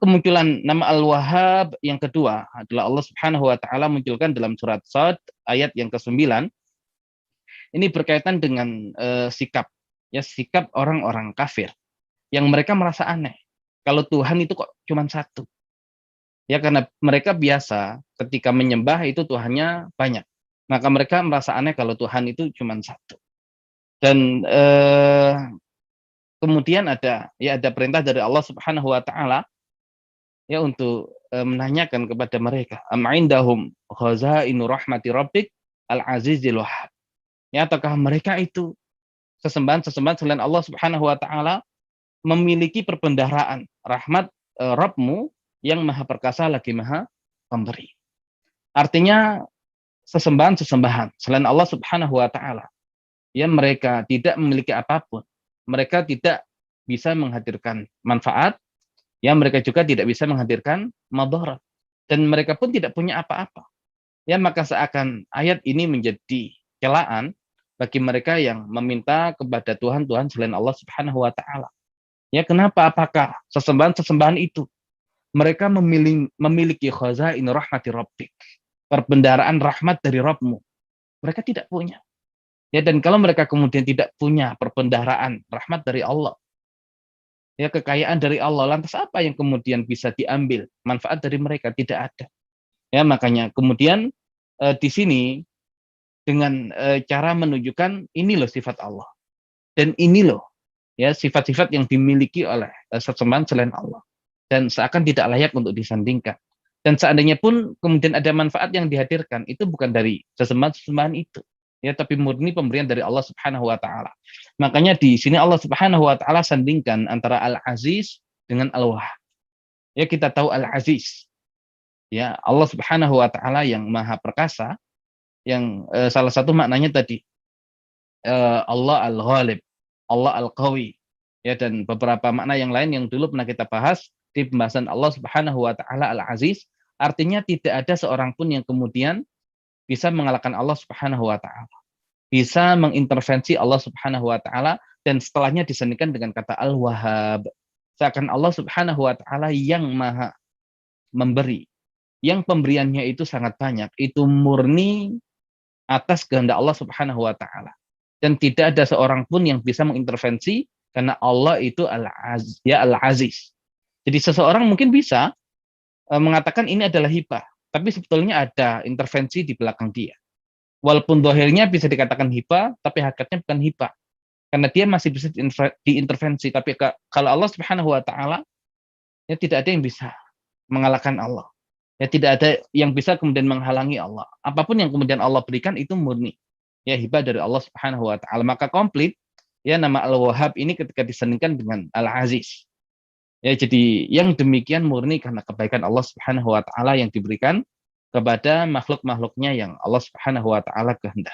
kemunculan nama Al-Wahhab yang kedua adalah Allah Subhanahu wa taala munculkan dalam surat Shad ayat yang ke-9. Ini berkaitan dengan sikap sikap orang-orang kafir yang mereka merasa aneh kalau Tuhan itu kok cuma satu. Ya, karena mereka biasa ketika menyembah itu Tuhannya banyak. Maka mereka merasa aneh kalau Tuhan itu cuma satu. Dan kemudian ada perintah dari Allah Subhanahu wa taala ya untuk menanyakan kepada mereka, am indahum khazainu rahmati rabbik al-azizil wahhab. Ya, apakah mereka itu sesembahan-sesembahan selain Allah Subhanahu wa taala memiliki perbendaharaan rahmat Rabbmu yang maha perkasa lagi maha pemberi. Artinya sesembahan-sesembahan selain Allah Subhanahu wa taala ya mereka tidak memiliki apapun. Mereka tidak bisa menghadirkan manfaat, ya mereka juga tidak bisa menghadirkan madarat, dan mereka pun tidak punya apa-apa. Ya, maka seakan ayat ini menjadi celaan bagi mereka yang meminta kepada Tuhan selain Allah Subhanahu wa taala. Ya, kenapa? Apakah sesembahan-sesembahan itu mereka memiliki khazain rahmati rabbik, perbendaharaan rahmat dari Rabbmu? Mereka tidak punya. Ya, dan kalau mereka kemudian tidak punya perbendaharaan rahmat dari Allah, ya kekayaan dari Allah, lantas apa yang kemudian bisa diambil manfaat dari mereka? Tidak ada. Ya, makanya kemudian di sini dengan cara menunjukkan ini loh sifat Allah dan ini loh ya sifat-sifat yang dimiliki oleh sesembahan selain Allah, dan seakan tidak layak untuk disandingkan. Dan seandainya pun kemudian ada manfaat yang dihadirkan, itu bukan dari sesembahan-sesembahan itu, ya, tapi murni pemberian dari Allah Subhanahu wa taala. Makanya di sini Allah Subhanahu wa taala sandingkan antara Al-Aziz dengan Al-Wahhab. Ya, kita tahu Al-Aziz, ya, Allah Subhanahu wa taala yang maha perkasa, yang salah satu maknanya tadi Allah Al-Ghalib, Allah Al-Qawi, ya, dan beberapa makna yang lain yang dulu pernah kita bahas di pembahasan Allah Subhanahu wa taala Al-Aziz, artinya tidak ada seorang pun yang kemudian bisa mengalahkan Allah Subhanahu wa taala, bisa mengintervensi Allah Subhanahu wa taala, dan setelahnya disandingkan dengan kata Al-Wahhab. Seakan Allah Subhanahu wa taala yang maha memberi, yang pemberiannya itu sangat banyak, itu murni atas kehendak Allah Subhanahu wa taala. Dan tidak ada seorang pun yang bisa mengintervensi karena Allah itu Al-Aziz. Jadi seseorang mungkin bisa mengatakan ini adalah hibah, tapi sebetulnya ada intervensi di belakang dia. Walaupun dohirnya bisa dikatakan hibah, tapi hakikatnya bukan hibah. Karena dia masih bisa diintervensi. Tapi kalau Allah Subhanahu wa taala, ya tidak ada yang bisa mengalahkan Allah. Ya tidak ada yang bisa kemudian menghalangi Allah. Apapun yang kemudian Allah berikan itu murni, ya hibah dari Allah Subhanahu wa taala. Maka komplit ya nama Al-Wahhab ini ketika disandingkan dengan Al-Aziz. Ya, jadi yang demikian murni karena kebaikan Allah Subhanahu wa taala yang diberikan kepada makhluk-makhluknya yang Allah Subhanahu wa taala kehendaki.